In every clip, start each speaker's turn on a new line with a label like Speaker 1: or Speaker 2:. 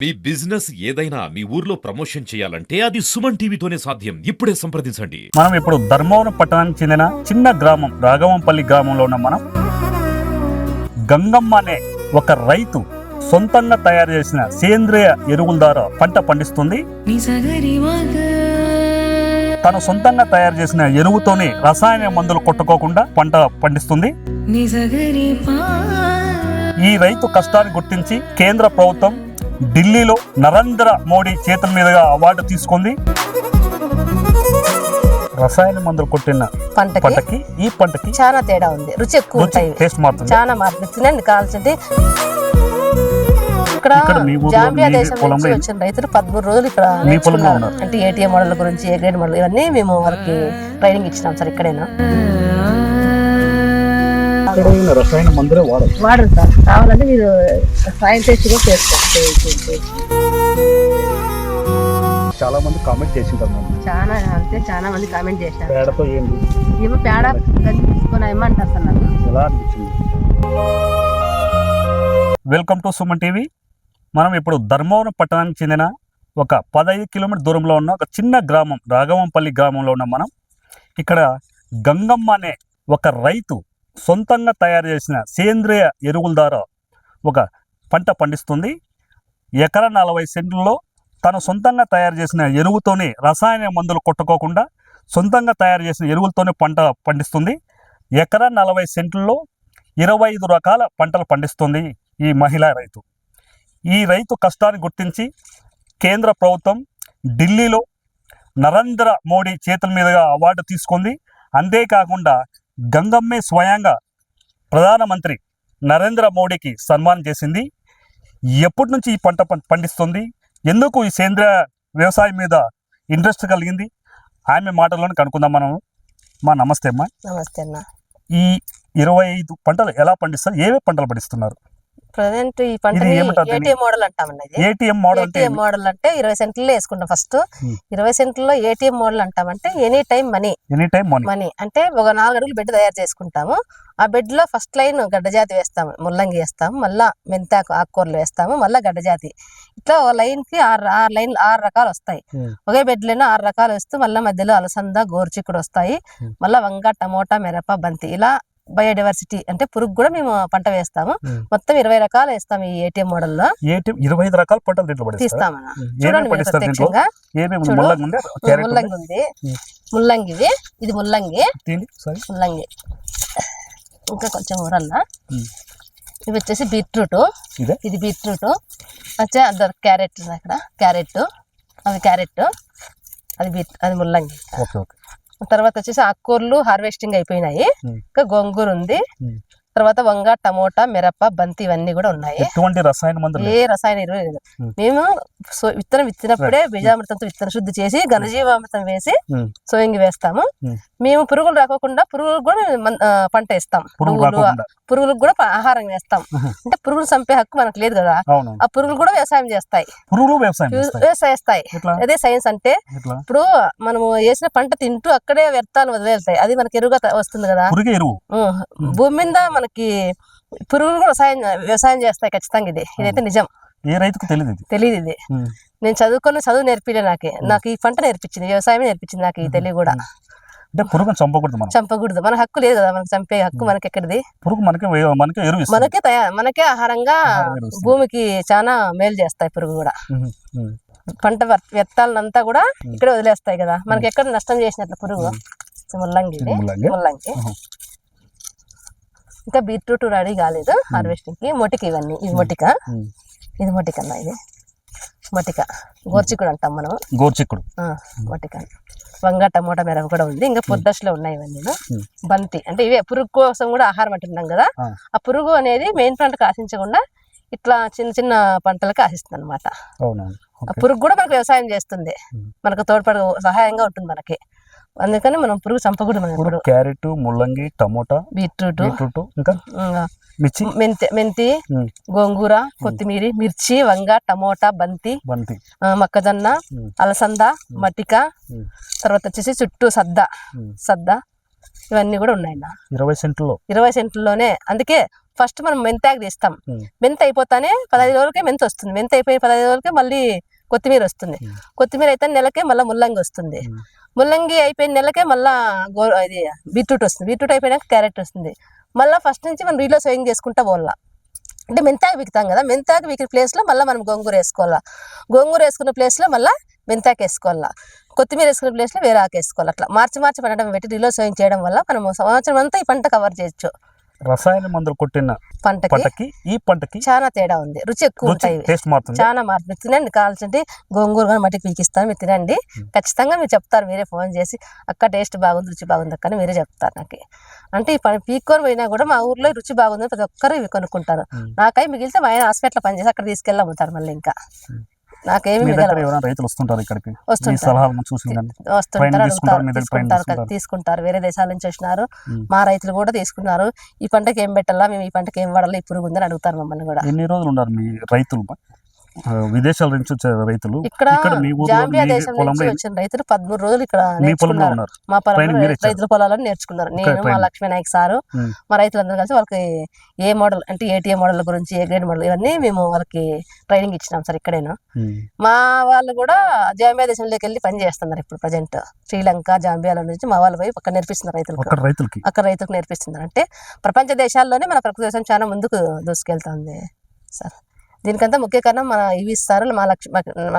Speaker 1: మీ business ఏదైనా మీ ఊర్లో promotion చేయాలంటే అది సుమన్ టీవీతోనే సాధ్యం. ఇప్పుడే సంప్రదించండి.
Speaker 2: మనం ఇప్పుడు ధర్మవరం పట్టణానికి చెందిన చిన్న గ్రామం రాఘవంపల్లి గ్రామంలో ఉన్న మనం గంగమ్మ అనే ఒక రైతు సొంతంగా తయారు చేసిన సేంద్రియ ఎరువుల ద్వారా పంట పండిస్తుంది. తను సొంతంగా తయారు చేసిన ఎరువుతోనే రసాయన మందులు కొట్టుకోకుండా పంట పండిస్తుంది. ఈ రైతు కష్టాన్ని గుర్తించి కేంద్ర ప్రభుత్వం ఢిల్లీలో నరేంద్ర మోడీ చేతుల మీదుగా అవార్డు తీసుకుంది. రసాయన మందులు కొట్టిన పంటకి ఈ పంటకి
Speaker 3: చాలా తేడా ఉంది. రుచి ఎక్కువ ఉంటాయి,
Speaker 2: టేస్ట్ మాత్రం
Speaker 3: చాలా మారుతుంది. తినండి కావాల్సింది. ఇక్కడ జాంబియా దేశం నుంచి వచ్చిన రైతులు 13 రోజులు ఇక్కడ నేర్చుకున్నారు. అంటే ఏటీఎం మోడల్ గురించి, ఏ గ్రేడ్ మోడల్, ఇవన్నీ మేము వాళ్ళకి ట్రైనింగ్ ఇచ్చినాం సార్. ఇక్కడైనా
Speaker 2: రసాయన మందులే
Speaker 3: వాడరు సార్. కావాలంటే మీరు సైంటిస్ట్ గా చేసుకోవచ్చు.
Speaker 2: చాలా మంది కామెంట్ చేసింటారు.
Speaker 3: చాలా మంది కామెంట్ చేశారు.
Speaker 2: పేడతో ఏంటి
Speaker 3: ఏమో పేడ గంజి తీసుకొని ఏమంటారు సార్ నాకు.
Speaker 2: ఎలా అనిపించింది? Welcome to Suman TV. మనం ఇప్పుడు ధర్మవరం పట్టణానికి చెందిన ఒక 15 కిలోమీటర్ దూరంలో ఉన్న ఒక చిన్న గ్రామం రాఘవంపల్లి గ్రామంలో ఉన్న మనం ఇక్కడ గంగమ్మ అనే ఒక రైతు సొంతంగా తయారు చేసిన సేంద్రియ ఎరువుల ద్వారా ఒక పంట పండిస్తుంది. ఎకరా 40 సెంట్లలో తను సొంతంగా తయారు చేసిన ఎరువుతోనే రసాయన మందులు కొట్టుకోకుండా సొంతంగా తయారు చేసిన ఎరువులతోనే పంట పండిస్తుంది. ఎకరా 40 సెంట్లలో 25 రకాల పంటలు పండిస్తుంది ఈ మహిళా రైతు. ఈ రైతు కష్టాన్ని గుర్తించి కేంద్ర ప్రభుత్వం ఢిల్లీలో నరేంద్ర మోడీ చేతుల మీదుగా అవార్డు తీసుకుంది. అంతేకాకుండా గంగమ్మే స్వయంగా ప్రధానమంత్రి నరేంద్ర మోడీకి సన్మానం చేసింది. ఎప్పటి నుంచి ఈ పంట పండిస్తుంది, ఎందుకు ఈ సేంద్రియ వ్యవసాయం మీద ఇంట్రెస్ట్ కలిగింది, ఆమె మాటల్లోనే కనుక్కుందాం మనం. నమస్తే అమ్మా.
Speaker 3: నమస్తే అన్న.
Speaker 2: ఈ 25 పంటలు ఎలా పండిస్తారు, ఏవే పంటలు పండిస్తున్నారు?
Speaker 3: ప్రజెంట్ ఈ పంట ఏటీఎం మోడల్ అంటామన్నది.
Speaker 2: ఏటీఎం
Speaker 3: మోడల్ అంటే 20 సెంట్లలో వేసుకుంటాం. ఫస్ట్ 20 సెంట్లలో ఏటీఎం మోడల్ అంటామంటే ఎనీ టైం మనీ అంటే ఒక 4 అడుగులు బెడ్ తయారు చేసుకుంటాము. ఆ బెడ్ లో ఫస్ట్ లైన్ గడ్డజాతి వేస్తాము, ముల్లంగి వేస్తాము, మళ్ళా మెంతాకు ఆకుకూరలు వేస్తాము, మళ్ళా గడ్డజాతి. ఇట్లా ఒక లైన్ కి 6 రకాలు వస్తాయి. ఒకే బెడ్ లోనే 6 రకాలు వేస్తూ మళ్ళీ మధ్యలో అలసంద, గోరుచిక్కుడు వస్తాయి. మళ్ళా వంగ, టమోటా, మిరప, బంతి, ఇలా బయోడైవర్సిటీ అంటే పురుగు కూడా మేము పంట వేస్తాము. మొత్తం 20 రకాలు వేస్తాము ఈ ఏటీఎం మోడల్ లో.
Speaker 2: 25 రకాల పంటలు
Speaker 3: తీస్తాము. చూడండి ప్రత్యక్షంగా. ముల్లంగి ఉంది, ముల్లంగి, ఇది ముల్లంగి, ఇంకా కొంచెం ఊరల్లా. ఇవి వచ్చేసి బీట్రూట్, ఇది బీట్రూట్ వచ్చే అద్దరు క్యారెట్, అక్కడ క్యారెట్, అది క్యారెట్, అది ముల్లంగి. తర్వాత వచ్చేసి ఆకుకూరలు హార్వెస్టింగ్ అయిపోయినాయి. ఇంకా గోంగూర ఉంది. తర్వాత వంగ, టమోటా, మిరప, బంతి, ఇవన్నీ కూడా ఉన్నాయి. ఏ రసాయన ఎరువు లేదు. మేము విత్తనం విత్తినప్పుడే బీజామృతంతో విత్తన శుద్ధి చేసి ఘనజీవామృతం వేసి సోయింగ్ వేస్తాము. మేము పురుగులు రాకోకుండా పురుగులకు కూడా పంట ఇస్తాం. పురుగులకు కూడా ఆహారం వేస్తాం. అంటే పురుగులు చంపే హక్కు మనకు లేదు కదా. ఆ పురుగులు కూడా వ్యవసాయం చేస్తాయి, వ్యవసాయిస్తాయి. అదే సైన్స్ అంటే. ఇప్పుడు మనము వేసిన పంట తింటూ అక్కడే వ్యర్థాలు వదిలేస్తాయి. అది మనకి ఎరువుగా వస్తుంది కదా. భూమి మీద మనకి పురుగులు కూడా వ్యవసాయం చేస్తాయి ఖచ్చితంగా. ఇదైతే నిజం.
Speaker 2: ఏ రైతుకు
Speaker 3: తెలియదు ఇది. నేను చదువు నేర్పిలే. నాకు ఈ పంట నేర్పించింది, వ్యవసాయం నేర్పించింది నాకు. ఈ తెలివి కూడా.
Speaker 2: అంటే పురుగు
Speaker 3: చంపకూడదు. మన హక్కు లేదు కదా, మనకు చంపే హక్కు మనకి ఎక్కడిది.
Speaker 2: పురుగు మనకే
Speaker 3: ఆహారంగా భూమికి చాలా మేలు చేస్తాయి. పురుగు కూడా పంట వ్యర్థాలనంతా కూడా ఇక్కడే వదిలేస్తాయి కదా, మనకి ఎక్కడ నష్టం చేసినట్లు పురుగు. ముల్లంగి, ఇంకా బీట్రూట్ రెడీ కాలేదు హార్వెస్టింగ్ కి. మొటిక, ఇవన్నీ ఇది మొటిక, ఇది మొటిక అన్న, ఇది మొటిక. గోరుచిక్కుడు అంటాం మనం, మొటిక. వంగ, టమోటా, మిరప కూడా ఉంది. ఇంకా పొద్దశలో ఉన్నాయి ఇవన్నీ. బంతి అంటే ఇవే పురుగు కోసం కూడా ఆహారం అంటున్నాం కదా. ఆ పురుగు అనేది మెయిన్ పంటకు ఆశించకుండా ఇట్లా చిన్న చిన్న పంటలకు ఆశిస్తుంది అనమాట. ఆ పురుగు కూడా మనకు వ్యవసాయం చేస్తుంది, మనకు తోడ్పడు సహాయంగా ఉంటుంది మనకి. అందుకని మనం పురుగు చంపకూడదు.
Speaker 2: క్యారెట్, ముల్లంగి, టమోటా,
Speaker 3: బీట్రూట్,
Speaker 2: ఇంకా
Speaker 3: మెంతి, గోంగూర, కొత్తిమీర, మిర్చి, వంగ, టమోటా, బంతి, మొక్కజొన్న, అలసంద, మటిక. తర్వాత వచ్చేసి చుట్టూ సద్ద, ఇవన్నీ కూడా ఉన్నాయి అన్న.
Speaker 2: 20 సెంట్లో
Speaker 3: 20 సెంట్లలోనే. అందుకే ఫస్ట్ మనం మెంతాకు తీస్తాం. మెంత అయిపోతానే 15 రోజులకే మెంత వస్తుంది. మెంత అయిపోయి 15 రోజులకే మళ్ళీ కొత్తిమీర వస్తుంది. కొత్తిమీర అయితే నెలకే మళ్ళీ ముల్లంగి వస్తుంది. ముల్లంగి అయిపోయిన నెలకే మళ్ళీ ఇది బీట్రూట్ వస్తుంది. బీట్రూట్ అయిపోయినాక క్యారెట్ వస్తుంది. మళ్ళీ ఫస్ట్ నుంచి మనం రీలో సోయింగ్ చేసుకుంటా పోవాలా. అంటే మెంతాకు వీకుతాం కదా, మెంతాకు వీకిన ప్లేస్లో మళ్ళీ మనం గోంగూర వేసుకోవాలా. గోంగూర వేసుకున్న ప్లేస్లో మళ్ళీ మెంతాకు వేసుకోవాలా. కొత్తిమీర వేసుకున్న ప్లేస్లో వేరే ఆకు వేసుకోవాలి. అట్లా మార్చి పండడం పెట్టి రీలో సోయింగ్ చేయడం వల్ల మనం సంవత్సరం అంతా ఈ పంట కవర్ చేయొచ్చు.
Speaker 2: రసాయన మందులు కొట్టిన పంటకి ఈ పంటకి
Speaker 3: చాలా తేడా ఉంది. రుచి ఎక్కువ ఉంటాయి, చాలా మార్పు. మీరు తినండి, కావాల్సింటే గోంగూర కానీ మట్టికి పీకిస్తాను, మీరు తినండి. ఖచ్చితంగా మీరు చెప్తారు, మీరే ఫోన్ చేసి అక్క టేస్ట్ బాగుంది, రుచి బాగుంది అక్క అని మీరే చెప్తారు నాకు. అంటే ఈ పీక్కొని పోయినా కూడా మా ఊర్లో రుచి బాగుంది ప్రతి ఒక్కరు ఇవి కొనుక్కుంటారు. నాకై మిగిలితే మా ఆయన హాస్పిటల్ పనిచేసి అక్కడ తీసుకెళ్ళి అమ్ముతారు మళ్ళీ. ఇంకా నాకేమి
Speaker 2: రైతులు వస్తుంటారు ఇక్కడికి,
Speaker 3: తీసుకుంటారు. వేరే దేశాల నుంచి వచ్చినారు, మా రైతులు కూడా తీసుకున్నారు. ఈ పంటకి ఏం పెట్టాలా, మేము ఈ పంటకి ఏం వాడాలి, ఈ పురుగు ఉందని అడుగుతారు మమ్మల్ని కూడా.
Speaker 2: ఎన్ని రోజులు ఉన్నారు మీ రైతులు? విదేశాల నుంచి వచ్చే రైతులు
Speaker 3: ఇక్కడ జాంబియా దేశం నుంచి వచ్చిన రైతులు 13 రోజులు ఇక్కడ నేర్చుకున్నారు. మా పొలంలో రైతుల పొలాలను నేర్చుకున్నారు. నేను మా లక్ష్మీ నాయక్ సారు మా రైతులందరూ కలిసి వాళ్ళకి ఏ మోడల్ అంటే ఏటీఎం మోడల్ గురించి, ఏ గ్రేడ్ మోడల్, ఇవన్నీ మేము వాళ్ళకి ట్రైనింగ్ ఇచ్చినాం సార్. ఇక్కడేను మా వాళ్ళు కూడా జాంబియా దేశంలోకి వెళ్ళి పని చేస్తున్నారు ఇప్పుడు ప్రజెంట్. శ్రీలంక, జాంబియాల నుంచి మా వాళ్ళు పోయి అక్కడ నేర్పిస్తున్నారు రైతులకు. అక్కడ రైతులకు నేర్పిస్తున్నారు. అంటే ప్రపంచ దేశాల్లోనే మన ప్రకృతి దేశం చాలా ముందుకు దూసుకెళ్తుంది సార్. దీనికంతా ముఖ్య కారణం మన ఇవి సార్, మా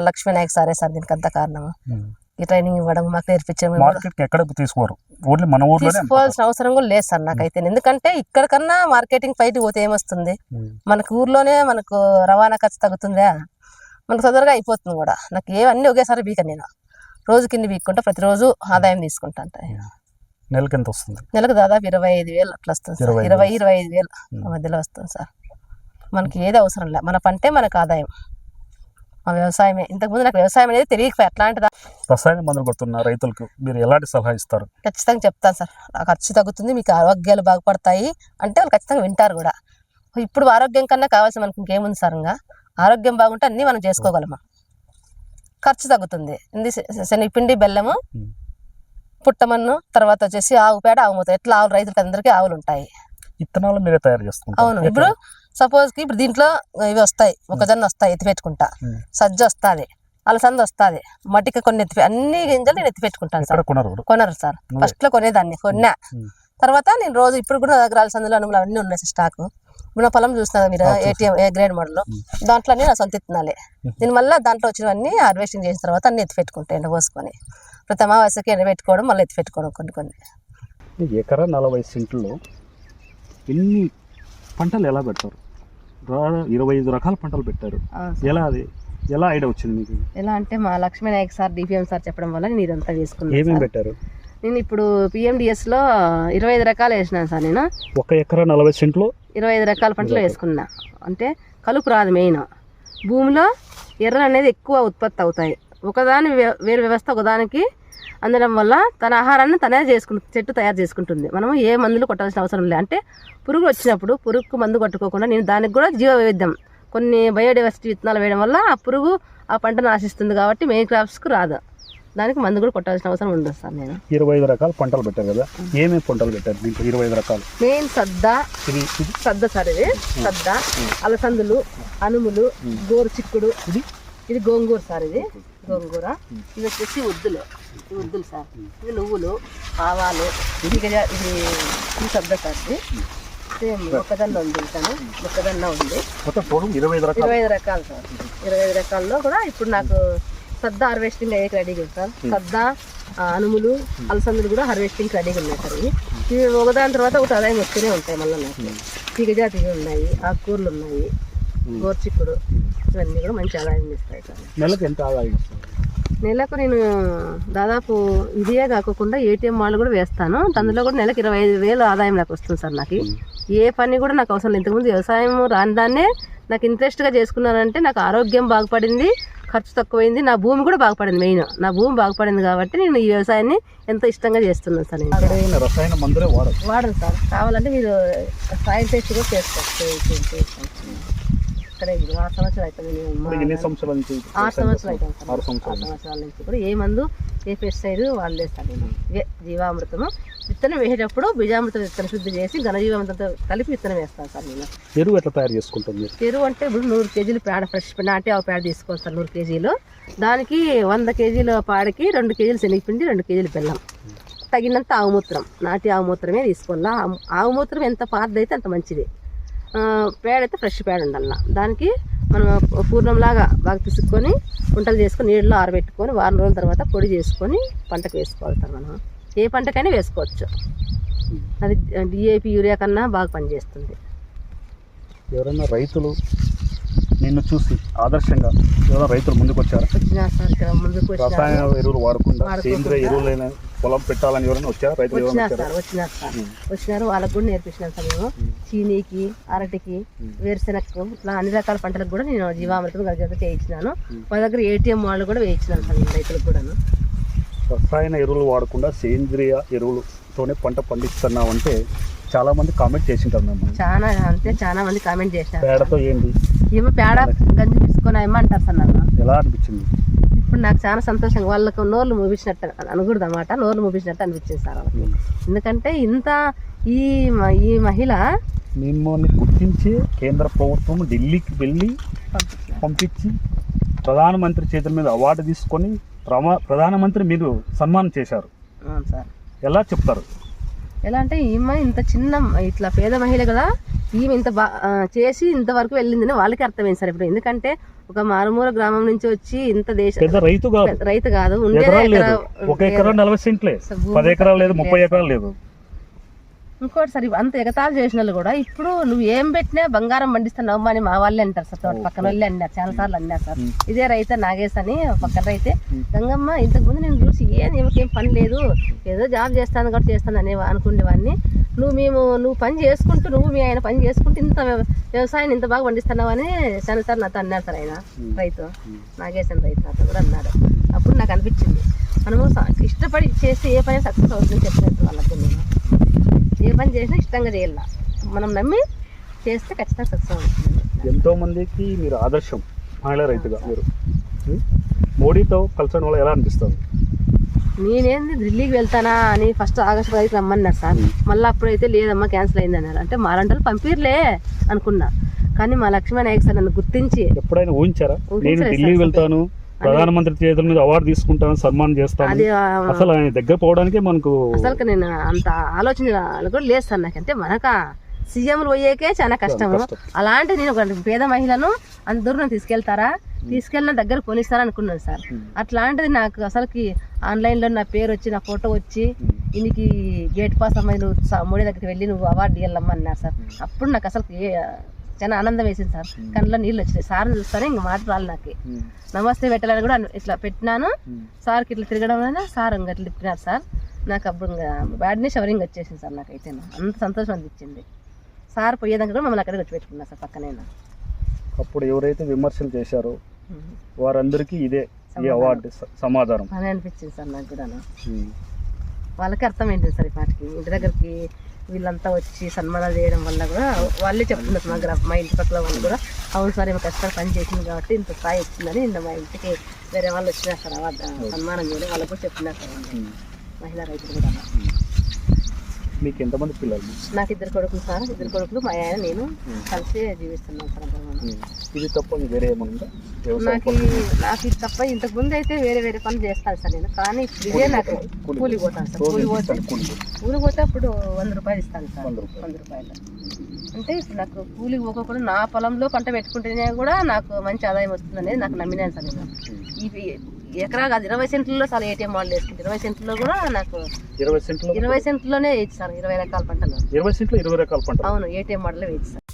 Speaker 3: లక్ష్మీ నాయక్ సారే సార్ దీనికంతా కారణం. ఈ ట్రైనింగ్ ఇవ్వడం, మాకు నేర్పించడం. తీసుకోవాల్సిన అవసరం కూడా లేదు సార్ నాకైతే. ఎందుకంటే ఇక్కడ కన్నా మార్కెటింగ్ బయటకు పోతే ఏమొస్తుంది, మనకు ఊర్లోనే మనకు రవాణా ఖర్చు తగ్గుతుందా, మనకు తొందరగా అయిపోతుంది కూడా. నాకు ఏవన్నీ ఒకేసారి బీక, నేను రోజుకి ఇన్ని బీక్కుంటా, ప్రతిరోజు ఆదాయం తీసుకుంటా.
Speaker 2: నెలకు ఎంత వస్తుంది?
Speaker 3: నెలకు దాదాపు 25,000 అట్లా వస్తుంది. 20-25,000 మధ్యలో వస్తుంది సార్. మనకి ఏది అవసరం లేదు, మన పంటే మనకు ఆదాయం. మా వ్యవసాయమే. ఇంతకుముందు నాకు వ్యవసాయం అనేది తెలియక అట్లాంటిదా.
Speaker 2: రసాయన మందులు కొడుతున్న రైతులకు మీరు ఎలాంటి సలహా ఇస్తారు?
Speaker 3: ఖచ్చితంగా చెప్తాను సార్. ఖర్చు తగ్గుతుంది, మీకు ఆరోగ్యాలు బాగుపడతాయి అంటే వాళ్ళు ఖచ్చితంగా వింటారు కూడా. ఇప్పుడు ఆరోగ్యం కన్నా కావాల్సిన మనకి ఇంకేముంది సార్? ఇంకా ఆరోగ్యం బాగుంటే అన్నీ మనం చేసుకోగలము. ఖర్చు తగ్గుతుంది. శనగపిండి, బెల్లము, పుట్టమన్ను, తర్వాత వచ్చేసి ఆవు పేడ, ఆవు మూత. ఎట్లా ఆవులు రైతులకి అందరికీ ఆవులు ఉంటాయి.
Speaker 2: ఇత్తనాలు మీరే తయారు చేసుకుంటారు?
Speaker 3: అవును. ఇప్పుడు సపోజ్ కి ఇప్పుడు దీంట్లో ఇవి వస్తాయి, మొక్కజొన్న వస్తాయి, ఎత్తి పెట్టుకుంటా. సజ్జ వస్తుంది, అలసంద వస్తుంది, మట్టిక కొన్ని అన్ని గింజలు నేను ఎత్తి పెట్టుకుంటాను సార్. కొనరు సార్, ఫస్ట్ లో కొనేదాన్ని, కొన్నా. తర్వాత నేను రోజు ఇప్పుడు కూడా నా దగ్గర అలసందులు, అనుములు అన్నీ ఉన్నాయి సార్ స్టాక్. ఇప్పుడు నా పొలం చూస్తున్నారు మీరు, ఏటీఎం ఏ గ్రేడ్ మోడల్, దాంట్లో నా సొంత ఇత్తనాలే. నేను మళ్ళీ దాంట్లో వచ్చినవన్నీ హార్వెస్టింగ్ చేసిన తర్వాత అన్ని ఎత్తి పెట్టుకుంటాను ఎండ పోసుకొని. ప్రతి అమావాస్యకి ఎండ పెట్టుకోవడం, మళ్ళీ ఎత్తి పెట్టుకోవడం కొన్ని.
Speaker 2: ఎకరా 40 సెంట్లో ఎన్ని పంటలు ఎలా పెట్టారు? 25 రకాల పంటలు పెట్టారు. ఎలా ఐడియా వచ్చింది మీకు?
Speaker 3: ఎలా అంటే మా Lakshmi Naik sir, DPM sir చెప్పడం వల్ల నేను ఇదంతా వేసుకున్నాను.
Speaker 2: ఏమేమి పెట్టారు?
Speaker 3: నేను ఇప్పుడు PMDSలో 25 రకాలు వేసినాను సార్. నేను
Speaker 2: 1 ఎకరా 40 సెంట్లో 25
Speaker 3: రకాల పంటలు వేసుకున్నా. అంటే కలుపు రాదు మెయిన్. భూమిలో ఎర్రలు అనేది ఎక్కువ ఉత్పత్తి అవుతాయి. ఒకదాని వేరు వ్యవస్థ ఒకదానికి అందడం వల్ల తన ఆహారాన్ని తనే చెట్టు తయారు చేసుకుంటుంది. మనము ఏ మందులు కొట్టాల్సిన అవసరం లేదు. అంటే పురుగు వచ్చినప్పుడు పురుగుకు మందు కొట్టుకోకుండా నేను దానికి కూడా జీవ వైవిధ్యం, కొన్ని బయోడైవర్సిటీ విత్తనాలు వేయడం వల్ల ఆ పురుగు ఆ పంటను ఆశిస్తుంది. కాబట్టి మెయిన్ క్రాప్స్కు రాదు, దానికి మందు కూడా కొట్టాల్సిన అవసరం ఉండదు సార్. నేను
Speaker 2: 25 రకాల పంటలు పెట్టారు కదా, ఏమేమి పంటలు పెట్టారు దీంట్లో? 25 రకాలు.
Speaker 3: మెయిన్ సద్ద సార్, ఇది సద్ద, అలసందులు, అనుములు, గోరు చిక్కుడు, ఇది గోంగూర సార్. ఇది గోంగూర. ఇది వచ్చేసి ఉద్దులు సార్. ఇది నువ్వులు, ఆవాలు, ఇది సద్ద సార్. ఇది సేమ్ మొక్కజొన్న ఉంది, మొక్కజొన్న ఉంది. 25 రకాలు సార్. 25 రకాల్లో కూడా ఇప్పుడు నాకు సద్ద హార్వెస్టింగ్ అయ్యే రెడీగా ఉంది సార్. సద్ద, అనుములు, అలసందులు కూడా హార్వెస్టింగ్ రెడీగా ఉన్నాయి సార్. ఇవి ఒకదాని తర్వాత ఒకటి ఆదాయం వస్తూనే ఉంటాయి. మళ్ళీ నాకు తీగజాతివి ఉన్నాయి, ఆకుకూరలు ఉన్నాయి, గోర్చిక్కుడు, ఇవన్నీ కూడా మంచి ఆదాయం ఇస్తాయి సార్.
Speaker 2: నెలకు ఎంత ఆదాయం వస్తుంది?
Speaker 3: నెలకు నేను దాదాపు ఇదే కాకుండా ఏటీఎం వాళ్ళు కూడా వేస్తాను. అందులో కూడా నెలకు 25,000 ఆదాయం నాకు వస్తుంది సార్. నాకు ఏ పని కూడా నాకు అవసరం లేదు. ఇంతకుముందు వ్యవసాయం రాని దాన్నే నాకు ఇంట్రెస్ట్గా చేసుకున్నానంటే నాకు ఆరోగ్యం బాగుపడింది, ఖర్చు తక్కువైంది, నా భూమి కూడా బాగుపడింది. మెయిన్ నా భూమి బాగుపడింది కాబట్టి నేను ఈ వ్యవసాయాన్ని ఎంతో ఇష్టంగా చేస్తున్నాను సార్. నేను
Speaker 2: రసాయన మందులే
Speaker 3: వాడను సార్. కావాలంటే మీరు సాయిల్ టెస్ట్ కూడా చేసుకోవచ్చు. ఇక్కడ 6 సంవత్సరాలు అవుతుంది. 6 సంవత్సరాలు అవుతాను సార్. 6 సంవత్సరాల నుంచి కూడా ఏ మందు, ఏ పెస్టిసైడ్ వాడలేదు సార్. నేను ఇవే జీవామృతము, విత్తనం వేసేటప్పుడు బీజామృతం విత్తనం శుద్ధి చేసి ఘనజీవామృతంతో కలిపి విత్తనం వేస్తాను సార్ నేను.
Speaker 2: ఎరువు ఎట్లా తయారు చేసుకుంటాం మీరు?
Speaker 3: ఎరువు అంటే ఇప్పుడు 100 కేజీలు పేడ, ఫ్రెష్ నాటి ఆవు పేడ తీసుకోవాలి సార్ 100 కేజీలు. దానికి 100 కేజీల పాడకి 2 కేజీలు శనగపిండి, 2 కేజీలు బెల్లం, తగినంత ఆవుమూత్రం, నాటి ఆవుమూత్రమే తీసుకోవాలా. ఆవుమూత్రం ఎంత పాతదైతే అంత మంచిది. పేడ అయితే ఫ్రెష్ పేడ ఉండాల. దానికి మనం పూర్ణంలాగా బాగా తీసుకొని వంటలు చేసుకొని నీళ్ళలో ఆరబెట్టుకొని వారం రోజుల తర్వాత పొడి చేసుకొని పంటకు వేసుకోవాలి సార్. మనం ఏ పంటకైనా వేసుకోవచ్చు. అది డిఏపి యూరియా కన్నా బాగా పనిచేస్తుంది.
Speaker 2: ఎవరైనా రైతులు నిన్ను చూసి ఆదర్శంగా ఎవరైనా రైతులు ముందుకు వచ్చారా?
Speaker 3: వచ్చినా సార్, ఇక్కడ ముందుకు
Speaker 2: రసాయన ఎరువులు వాడకుండా సేంద్రియ ఎరువులైన పొలం పెట్టాలని ఎవరైనా వచ్చారా? రైతులు
Speaker 3: వచ్చినారు సార్. వచ్చినారు. వాళ్ళకు కూడా నేర్పించినాను సార్ మేము. చీనీకి, అరటికి, వేరుశెనగకు, ఇట్లా అన్ని రకాల పంటలకు కూడా నేను జీవామృతం కలిసి చేయించినాను. మా దగ్గర ఏటీఎం వాళ్ళు కూడా వేయించినాను సార్ నేను రైతులకు కూడాను.
Speaker 2: రసాయన ఎరువులు వాడకుండా సేంద్రియ ఎరువులతోనే పంట పండిస్తున్నావు అంటే చాలా మంది కామెంట్ చేసింటారు మేము.
Speaker 3: చాలా మంది కామెంట్ చేసినారు.
Speaker 2: పేడతో ఏంటి
Speaker 3: ఏమో పేడ గంజి తీసుకొని ఏమో అంటారు సార్ నన్ను.
Speaker 2: ఎలా అనిపించింది?
Speaker 3: ఇప్పుడు నాకు చాలా సంతోషంగా, వాళ్ళకు నోర్లు మూపించినట్టు అనకూడదు అన్నమాట, నోర్లు మూపించినట్టు అనిపించింది సార్ వాళ్ళకి. ఎందుకంటే ఇంత ఈ మహిళ
Speaker 2: మిమ్మల్ని గుర్తించి కేంద్ర ప్రభుత్వం ఢిల్లీకి వెళ్ళి పంపించి ప్రధానమంత్రి చేతుల మీద అవార్డు తీసుకొని ప్రధానమంత్రి మీరు సన్మానం చేశారు.
Speaker 3: అవును సార్.
Speaker 2: ఎలా చెప్తారు?
Speaker 3: ఎలా అంటే ఈమె ఇంత చిన్న ఇట్లా పేద మహిళ కదా, ఈమె ఇంత చేసి ఇంతవరకు వెళ్ళిందని వాళ్ళకి అర్థమైంది సార్ ఇప్పుడు. ఎందుకంటే ఒక మారుమూల గ్రామం నుంచి వచ్చి ఇంత రైతు కాదు,
Speaker 2: ఒక ఎకరా 40 సెంట్లే, 10 ఎకరాలు లేదు, 30 ఎకరాలు లేదు.
Speaker 3: ఇంకోటి సార్, అంత ఎగతాలు చేసిన వాళ్ళు కూడా ఇప్పుడు నువ్వు ఏం పెట్టినా బంగారం పండిస్తున్నావు అని మా వాళ్ళే అంటారు సార్. తోట పక్కన వాళ్ళే అన్నారు, చాలా సార్లు అన్నారు సార్. ఇదే రైతే నాగేశ్ అని పక్కన రైతే, గంగమ్మ ఇంతకుముందు నేను చూసి ఏం పని లేదు, ఏదో జాబ్ చేస్తాను కాబట్టి చేస్తాను అని అనుకునేవాడిని. నువ్వు పని చేసుకుంటూ, మీ ఆయన పని చేసుకుంటూ ఇంత వ్యవసాయాన్ని ఇంత బాగా పండిస్తున్నావు అని చాలా సార్ నాతో అన్నారు సార్. ఆయన రైతు నాగేశ్ అని రైతు నాతో కూడా అన్నాడు. అప్పుడు నాకు అనిపించింది మనము ఇష్టపడి చేస్తే ఏ పని సక్సెస్ అవుతుందని చెప్పినట్టు వాళ్ళకు. నేను ఏ పని చేసినా ఇష్టంగా చేయాల, మనం నమ్మి చేస్తే ఖచ్చితంగా సక్సెస్ అవుతుంది.
Speaker 2: ఎంతో మందికి మీరు ఆదర్శం మహిళా రైతుగా. మీరు మోడీతో కలిసిన వాళ్ళు ఎలా అనిపిస్తారు?
Speaker 3: నేనేంది ఢిల్లీకి వెళ్తానా అని ఫస్ట్ ఆగస్టు 5కి రమ్మన్నారు సార్. మళ్ళీ అప్పుడైతే లేదమ్మా క్యాన్సిల్ అయింది అన్నారు. అంటే మాలంటలు పంపిర్లే అనుకున్నా, కానీ మా లక్ష్మీ నాయక్ సార్ నన్ను గుర్తించి
Speaker 2: ఎప్పుడైనా ఊహించారా నేను ఢిల్లీకి వెళ్తాను, ప్రధానమంత్రి చేతుల మీద అవార్డు తీసుకుంటాను, సన్మానం చేస్తాను? అసలు ఆయన దగ్గర పోవడానికి మనకు అసలు
Speaker 3: నేను అంత ఆలోచన కూడా లేదు సార్. నాకంటే మనక సీఎంలు పోయేకే చాలా కష్టము. అలాంటి నేను ఒక పేద మహిళను అంత దూరం తీసుకెళ్ళిన దగ్గర పోనిస్తారా అనుకున్నాను సార్. అట్లాంటిది నాకు అసలుకి ఆన్లైన్లో నా పేరు వచ్చి, నా ఫోటో వచ్చి, దీనికి గేట్ పాస్ అమ్మాయి నువ్వు మోడీ దగ్గరికి వెళ్ళి నువ్వు అవార్డు ఇవ్వాలమ్మా అన్నారు సార్. అప్పుడు నాకు అసలు చాలా ఆనందం వేసింది సార్. కళ్ళలో నీళ్ళు వచ్చినాయి. సార్ని చూస్తానే ఇంక మాట రాలి నాకు. నమస్తే పెట్టాలని కూడా ఇట్లా పెట్టినాను సార్కి. ఇట్లా తిరగడం వల్ల సార్ ఇంకా ఇట్లా తిప్పినారు సార్. నాకు అప్పుడు ఇంకా బ్యాడ్ని షవరింగ్ వచ్చేసింది సార్. నాకైతే అంత సంతోషం అనిపించింది. సార్ పోయేదాకా కూడా మమ్మల్ని అక్కడికి వచ్చి పెట్టుకున్నా సార్ పక్కనైనా.
Speaker 2: అప్పుడు ఎవరైతే విమర్శలు చేశారో వారందరికీ ఇదే ఈ అవార్డు సమాధానం
Speaker 3: అని అనిపించింది సార్ నాకు కూడా. వాళ్ళకి అర్థమైంది సార్ ఈ పాటికి. ఇంటి దగ్గరికి వీళ్ళంతా వచ్చి సన్మానాలు చేయడం వల్ల కూడా వాళ్ళే చెప్తున్నారు మా ఇంటి పక్కల వాళ్ళు కూడా, అవును సార్ ఏమో కష్టపడి పని చేసింది కాబట్టి ఇంత స్థాయి వచ్చిందని. నిన్న మా ఇంటికి వేరే వాళ్ళు వచ్చినారు సార్ సన్మానం చేయడం, వాళ్ళకు కూడా చెప్తున్నారు సార్ మహిళా రైతులు కూడా.
Speaker 2: మీకు ఎంతమంది పిల్లలు?
Speaker 3: నాకు 2 కొడుకులు సార్. 2 కొడుకులు, మా ఆయన నేను కలిసి జీవిస్తున్నాం సార్.
Speaker 2: ఇది తప్ప వేరే ఏమన్నా?
Speaker 3: నాకు ఇది తప్ప ఇంతకు ముందు అయితే వేరే పనులు చేస్తాను సార్ నేను. కానీ ఇప్పుడు ఇదే నాకు కూలి పోతాను సార్. కూలి పోతే అప్పుడు 100 రూపాయలు ఇస్తాను సార్. 100 రూపాయలు అంటే ఇప్పుడు నాకు కూలికి పోకుండా నా పొలంలో పంట పెట్టుకుంటేనే కూడా నాకు మంచి ఆదాయం వస్తుంది అనేది నాకు నమ్మినాను సార్ నేను. ఇవి ఎకరా కాదు 20 సెంట్లలో సార్ ఏటీఎం వాళ్ళు వేసుకుంటే 20 సెంట్లో కూడా నాకు 20 సెంట్లోనే వేయచ్చు సార్. 20 రకాల పంటలు.
Speaker 2: 20 సెంట్లో 20 రకాల పంట.
Speaker 3: అవును, ఏటీఎం మోడల్ వేయచ్చు సార్.